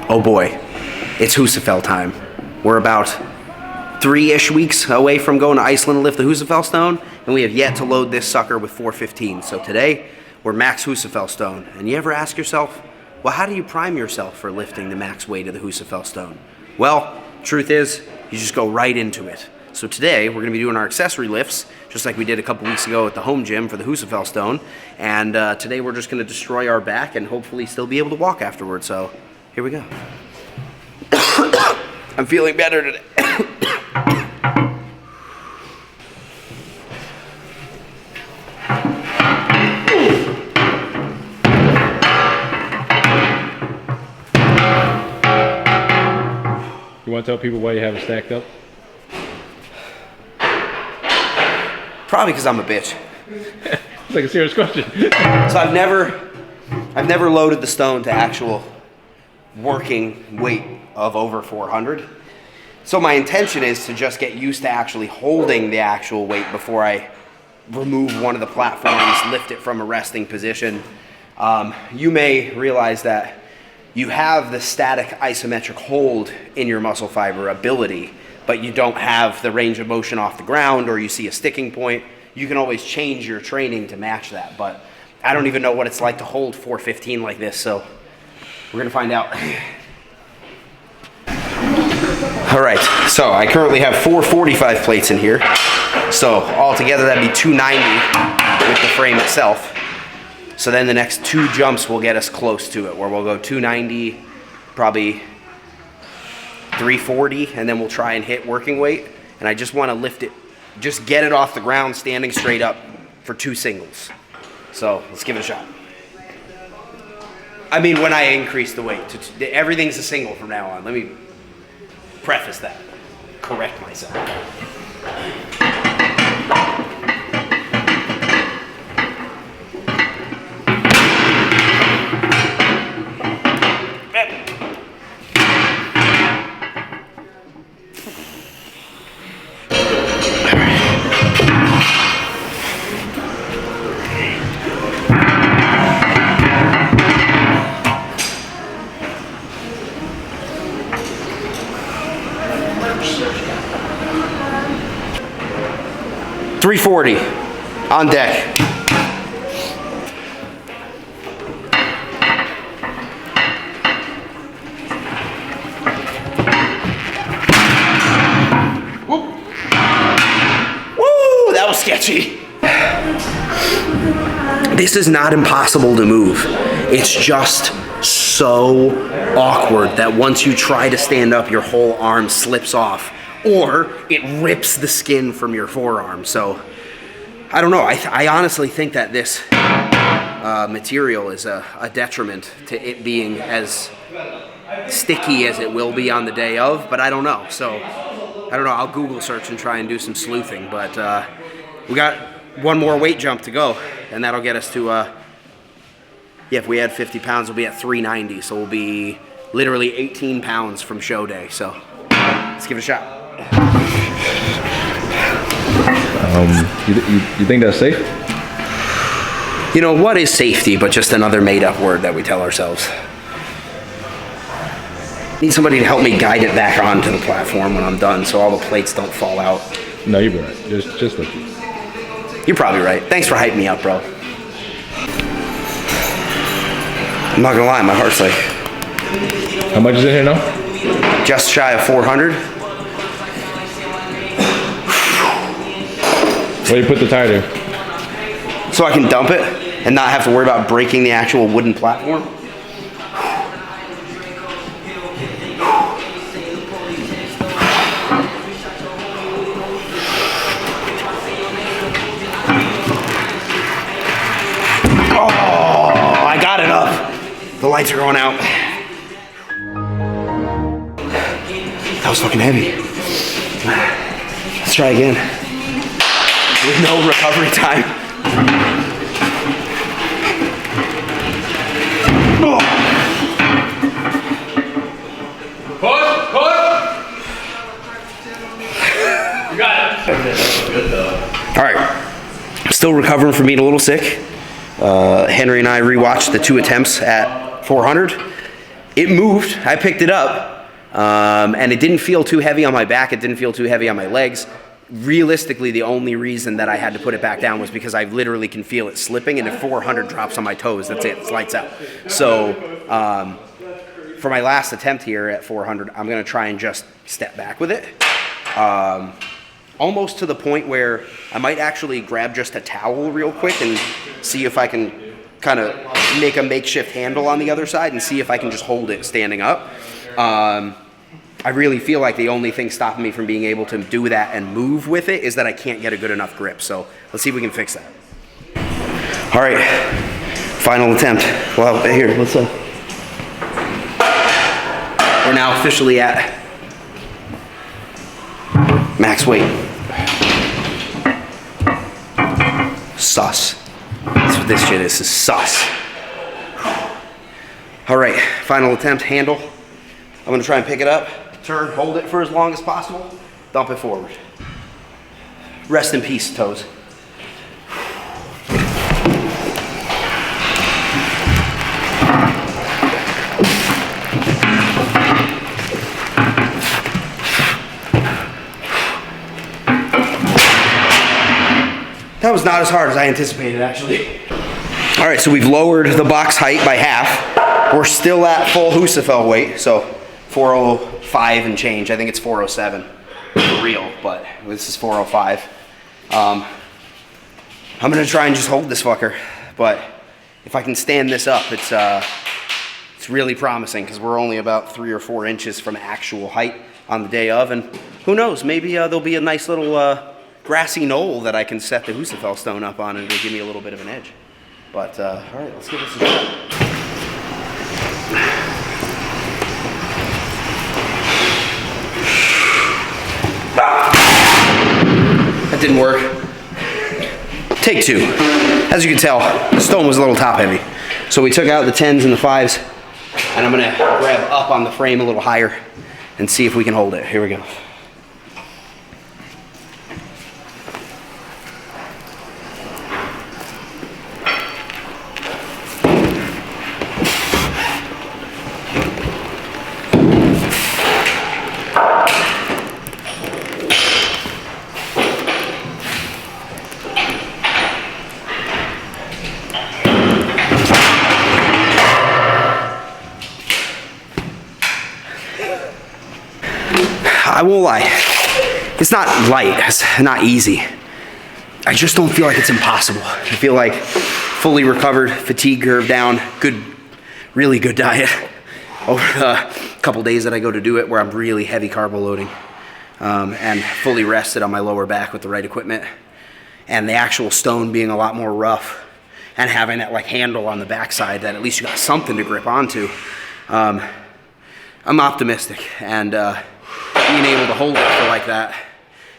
Oh boy, it's Husafell time. We're about 3-ish weeks away from going to Iceland to lift the Husafell stone, and we have yet to load this sucker with 415. So today, we're max Husafell stone. And you ever ask yourself, well, how do you prime yourself for lifting the max weight of the Husafell stone? Well, truth is, you just go right into it. So today, we're gonna be doing our accessory lifts, just like we did a couple weeks ago at the home gym for the Husafell stone. And today, we're just gonna destroy our back and hopefully still be able to walk afterwards. So here we go. I'm feeling better today. You want to tell people why you have it stacked up? Probably because I'm a bitch. It's like a serious question. So I've never loaded the stone to actual working weight of over 400. So my intention is to just get used to actually holding the actual weight before I remove one of the platforms, lift it from a resting position. You may realize that you have the static isometric hold in your muscle fiber ability, but you don't have the range of motion off the ground, or you see a sticking point. You can always change your training to match that, but I don't even know what it's like to hold 415 like this, so we're gonna find out. All right, so I currently have 445 plates in here. So altogether that'd be 290 with the frame itself. So then the next 2 jumps will get us close to it, where we'll go 290, probably 340, and then we'll try and hit working weight. And I just want to lift it, just get it off the ground standing straight up for 2 singles. So let's give it a shot. I mean, when I increase the weight, everything's a single from now on. Let me preface that, correct myself. $340 on deck. Woo, that was sketchy. This is not impossible to move. It's just so awkward that once you try to stand up, your whole arm slips off, or it rips the skin from your forearm. So I don't know. I honestly think that this material is a detriment to it being as sticky as it will be on the day of, but I don't know. So I don't know. I'll Google search and try and do some sleuthing, but we got one more weight jump to go, and that'll get us to, yeah, if we add 50 pounds, we'll be at 390. So we'll be literally 18 pounds from show day. So let's give it a shot. You think that's safe? You know, what is safety but just another made-up word that we tell ourselves? Need somebody to help me guide it back onto the platform when I'm done so all the plates don't fall out. No, you're right. Just look. You're probably right. Thanks for hyping me up, bro. I'm not gonna lie, my heart's like... How much is in here now? Just shy of 400. Where do you put the tire there? So I can dump it and not have to worry about breaking the actual wooden platform. Oh, I got it up. The lights are going out. That was fucking heavy. Let's try again. With no recovery time. Oh. Push! You got it. All right. Still recovering from being a little sick. Henry and I rewatched the 2 attempts at 400. it moved. I picked it up, and it didn't feel too heavy on my back. It didn't feel too heavy on my legs. Realistically, the only reason that I had to put it back down was because I literally can feel it slipping, and if 400 drops on my toes, that's it, lights out. So for my last attempt here at 400, I'm gonna try and just step back with it. Almost to the point where I might actually grab just a towel real quick and see if I can kind of make a makeshift handle on the other side and see if I can just hold it standing up. I really feel like the only thing stopping me from being able to do that and move with it is that I can't get a good enough grip. So let's see if we can fix that. All right, final attempt. Well, here, let's we're now officially at max weight. Sus. That's what this shit is sus. All right, final attempt, handle. I'm gonna try and pick it up, turn, hold it for as long as possible, dump it forward. Rest in peace, toes. That was not as hard as I anticipated, actually. All right, so we've lowered the box height by half. We're still at full Husafell weight, so 405 and change. I think it's 407 for real, but this is 405. I'm gonna try and just hold this fucker, but if I can stand this up, it's really promising because we're only about 3 or 4 inches from actual height on the day of, and who knows, maybe there'll be a nice little grassy knoll that I can set the Husafell stone up on and it'll give me a little bit of an edge. But, all right, let's give this a shot. That didn't work. Take 2. As you can tell, the stone was a little top heavy. So we took out the 10s and the 5s, and I'm gonna grab up on the frame a little higher and see if we can hold it. Here we go. I won't lie, it's not light, it's not easy. I just don't feel like it's impossible. I feel like fully recovered, fatigue curve down, good, really good diet over the couple days that I go to do it where I'm really heavy carbo loading and fully rested on my lower back with the right equipment, and the actual stone being a lot more rough and having that like handle on the backside that at least you got something to grip onto. I'm optimistic, and being able to hold it for like that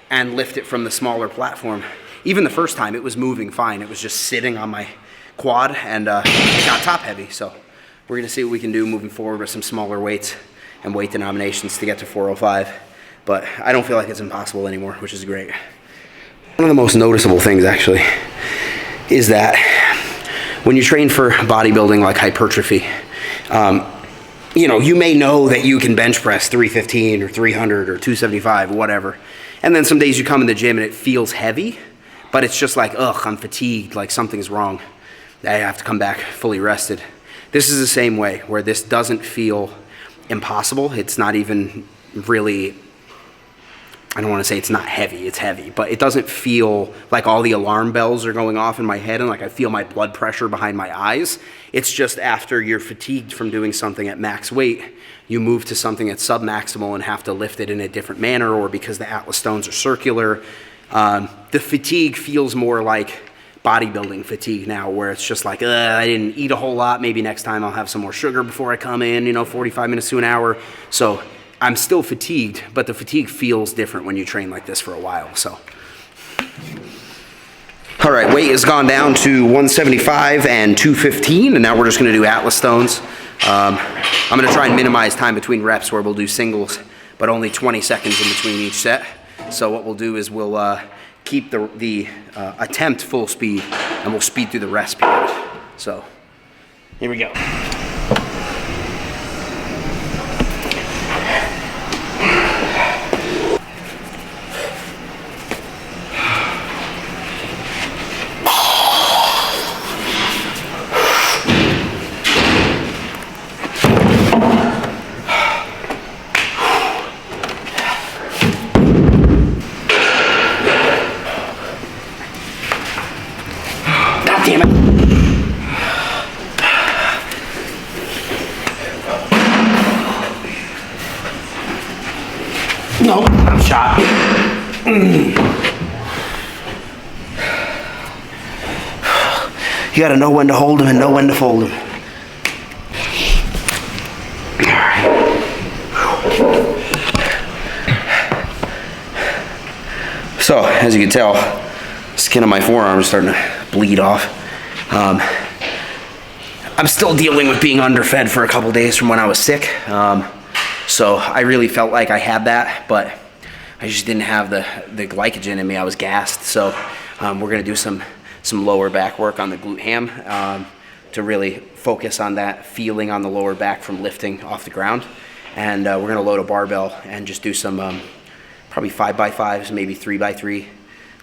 and lift it from the smaller platform. Even the first time, it was moving fine. It was just sitting on my quad, and it got top heavy. So we're gonna see what we can do moving forward with some smaller weights and weight denominations to get to 405. But I don't feel like it's impossible anymore, which is great. One of the most noticeable things actually is that when you train for bodybuilding like hypertrophy, you know, you may know that you can bench press 315 or 300 or 275 or whatever. And then some days you come in the gym and it feels heavy, but it's just like, ugh, I'm fatigued, like something's wrong. I have to come back fully rested. This is the same way, where this doesn't feel impossible. It's not even really, I don't want to say it's not heavy, it's heavy, but it doesn't feel like all the alarm bells are going off in my head and like I feel my blood pressure behind my eyes. It's just after you're fatigued from doing something at max weight, you move to something at sub-maximal and have to lift it in a different manner, or because the Atlas stones are circular. The fatigue feels more like bodybuilding fatigue now, where it's just like, I didn't eat a whole lot, maybe next time I'll have some more sugar before I come in, you know, 45 minutes to an hour. So I'm still fatigued, but the fatigue feels different when you train like this for a while, so. All right, weight has gone down to 175 and 215, and now we're just gonna do Atlas stones. I'm gonna try and minimize time between reps, where we'll do singles, but only 20 seconds in between each set. So what we'll do is we'll keep the attempt full speed, and we'll speed through the rest period. So, here we go. damn it. No, I'm shot. You gotta know when to hold them and know when to fold them. So, as you can tell, skin on my forearm is starting to bleed off. I'm still dealing with being underfed for a couple days from when I was sick. So I really felt like I had that, but I just didn't have the glycogen in me. I was gassed. So we're gonna do some lower back work on the glute ham to really focus on that feeling on the lower back from lifting off the ground. And we're gonna load a barbell and just do some probably 5x5s, maybe 3x3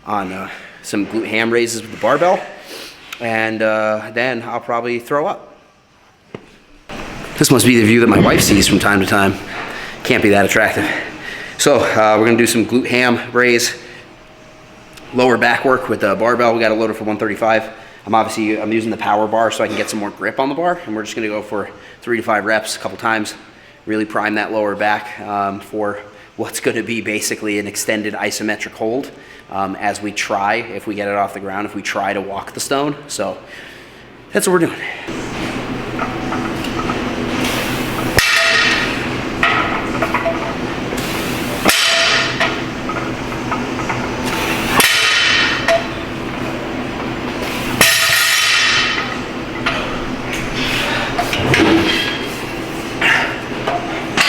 on some glute ham raises with the barbell. And then I'll probably throw up. This must be the view that my wife sees from time to time. Can't be that attractive. So we're gonna do some glute ham raise, lower back work with the barbell. We got it loaded for 135. I'm using the power bar so I can get some more grip on the bar, and we're just gonna go for 3 to 5 reps a couple times. Really prime that lower back for what's gonna be basically an extended isometric hold as we try, if we get it off the ground, if we try to walk the stone. So that's what we're doing.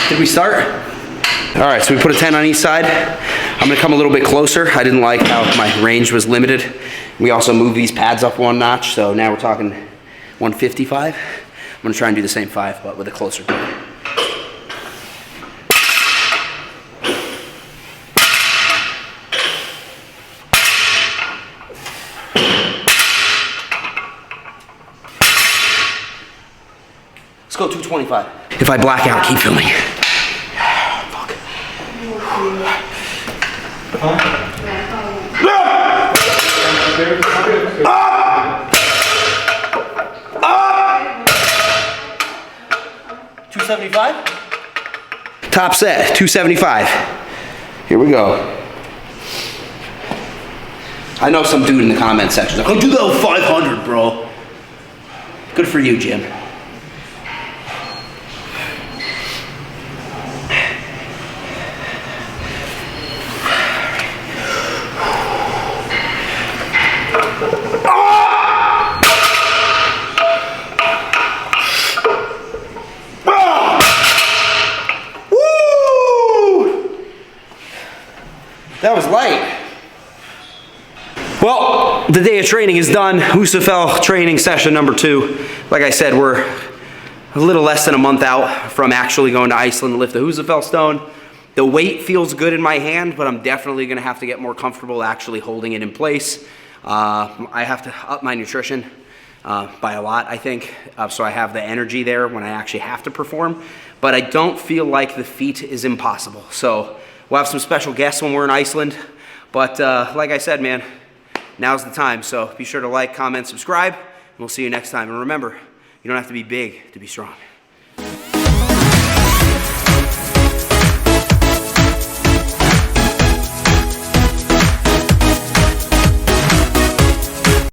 Did we start? All right, so we put a 10 on each side. I'm gonna come a little bit closer. I didn't like how my range was limited. We also moved these pads up 1 notch, so now we're talking 155. I'm gonna try and do the same 5, but with a closer grip. Let's go 225. If I black out, keep filming. Fuck. Up! 275? Top set, 275. Here we go. I know some dude in the comment section like, oh, do that with 500, bro. Good for you, Jim. That was light. Well, the day of training is done. Husafell training session number 2. Like I said, we're a little less than a month out from actually going to Iceland to lift the Husafell stone. The weight feels good in my hand, but I'm definitely gonna have to get more comfortable actually holding it in place. I have to up my nutrition by a lot, I think, so I have the energy there when I actually have to perform. But I don't feel like the feat is impossible. So we'll have some special guests when we're in Iceland. But like I said, man, now's the time. So be sure to like, comment, subscribe, and we'll see you next time. And remember, you don't have to be big to be strong.